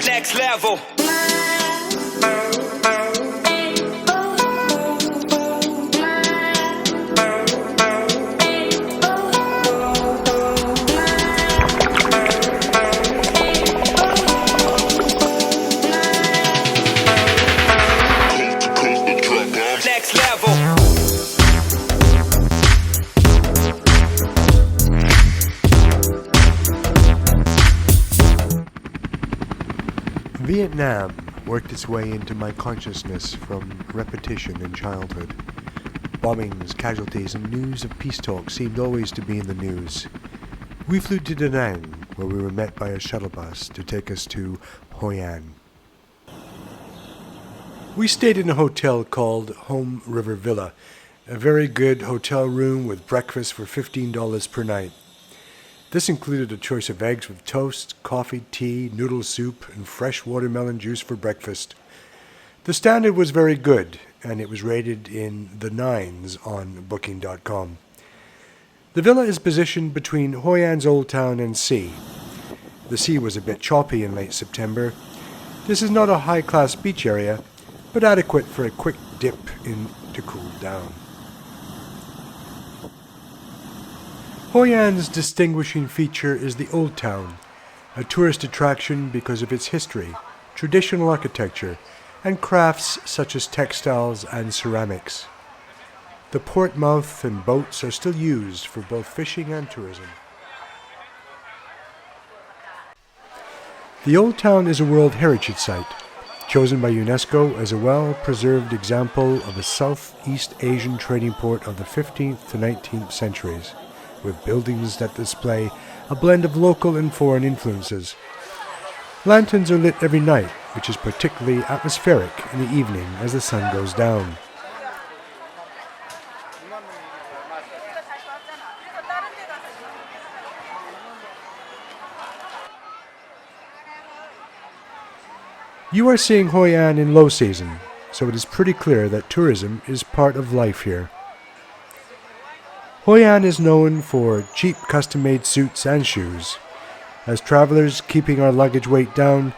Next level. Next level. Vietnam worked its way into my consciousness from repetition in childhood. Bombings, casualties, and news of peace talks seemed always to be in the news. We flew to Da Nang, where we were met by a shuttle bus to take us to Hoi An. We stayed in a hotel called Home River Villa, a very good hotel room with breakfast for $15 per night. This included a choice of eggs with toast, coffee, tea, noodle soup, and fresh watermelon juice for breakfast. The standard was very good, and it was rated in the 9s on Booking.com. The villa is positioned between Hoi An's Old Town and sea. The sea was a bit choppy in late September. This is not a high-class beach area, but adequate for a quick dip in to cool down. Hoi An's distinguishing feature is the Old Town, a tourist attraction because of its history, traditional architecture, and crafts such as textiles and ceramics. The port mouth and boats are still used for both fishing and tourism. The Old Town is a World Heritage Site, chosen by UNESCO as a well-preserved example of a Southeast Asian trading port of the 15th to 19th centuries, with buildings that display a blend of local and foreign influences. Lanterns are lit every night, which is particularly atmospheric in the evening as the sun goes down. You are seeing Hoi An in low season, so it is pretty clear that tourism is part of life here. Hoi An is known for cheap custom-made suits and shoes. As travelers keeping our luggage weight down,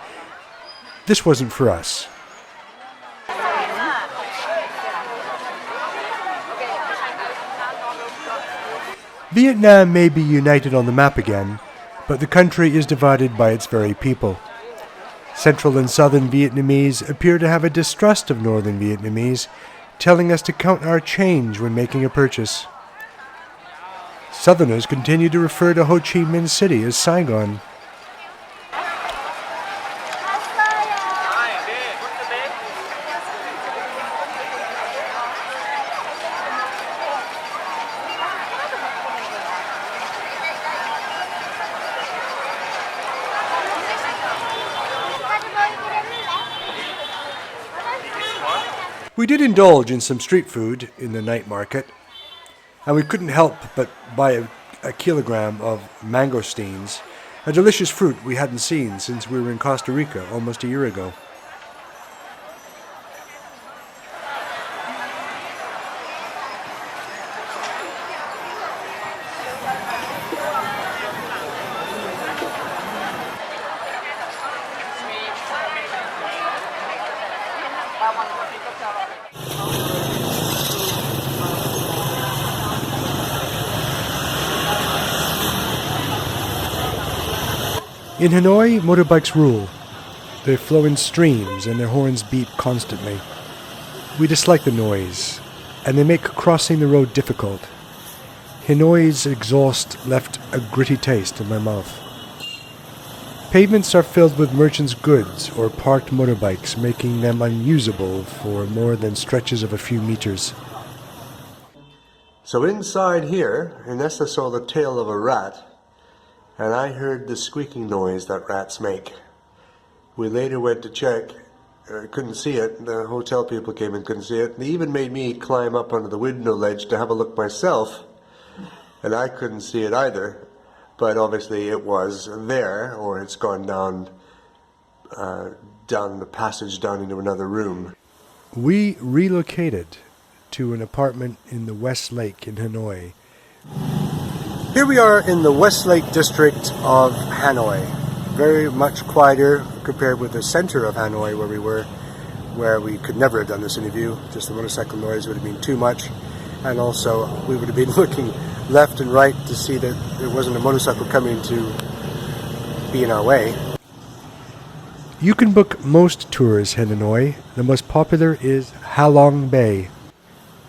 this wasn't for us. Vietnam may be united on the map again, but the country is divided by its very people. Central and Southern Vietnamese appear to have a distrust of Northern Vietnamese, telling us to count our change when making a purchase. Southerners continue to refer to Ho Chi Minh City as Saigon. We did indulge in some street food in the night market, and we couldn't help but buy a kilogram of mangosteens, a delicious fruit we hadn't seen since we were in Costa Rica almost a year ago. In Hanoi, motorbikes rule. They flow in streams and their horns beep constantly. We dislike the noise, and they make crossing the road difficult. Hanoi's exhaust left a gritty taste in my mouth. Pavements are filled with merchants' goods or parked motorbikes, making them unusable for more than stretches of a few meters. So inside here, Inessa saw the tail of a rat, and I heard the squeaking noise that rats make. We later went to check, couldn't see it. The hotel people came and couldn't see it. They even made me climb up onto the window ledge to have a look myself, and I couldn't see it either. But obviously it was there, or it's gone down the passage down into another room. We relocated to an apartment in the West Lake in Hanoi. Here we are in the West Lake district of Hanoi. very much quieter compared with the center of Hanoi where we were, where we could never have done this interview. Just the motorcycle noise would have been too much, and also we would have been looking left and right to see that there wasn't a motorcycle coming to be in our way. You can book most tours in Hanoi. The most popular is Halong Bay.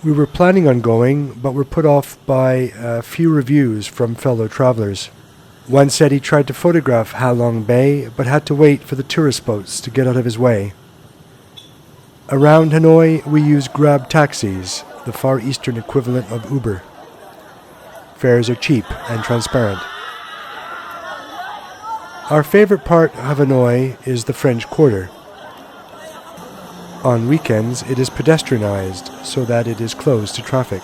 We were planning on going, but were put off by a few reviews from fellow travelers. One said he tried to photograph Halong Bay, but had to wait for the tourist boats to get out of his way. Around Hanoi, we use Grab taxis, the Far Eastern equivalent of Uber. Fares are cheap and transparent. Our favorite part of Hanoi is the French Quarter. On weekends, it is pedestrianized so that it is closed to traffic.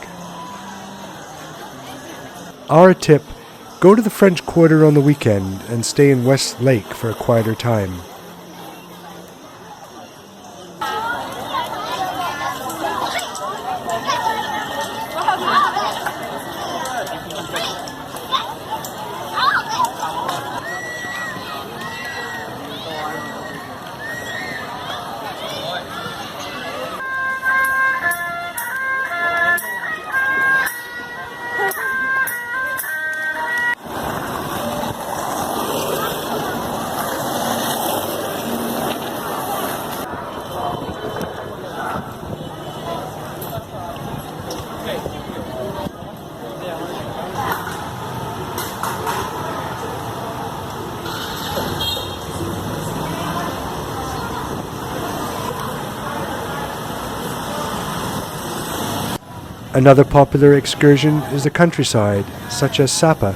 Our tip: go to the French Quarter on the weekend and stay in West Lake for a quieter time. Another popular excursion is the countryside, such as Sapa.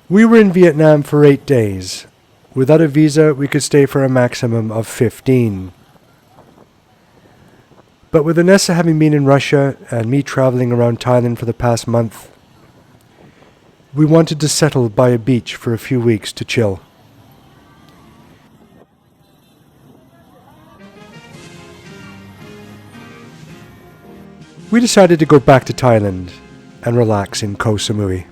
We were in Vietnam for 8 days. Without a visa, we could stay for a maximum of 15. But with Vanessa having been in Russia and me traveling around Thailand for the past month, we wanted to settle by a beach for a few weeks to chill. We decided to go back to Thailand and relax in Koh Samui.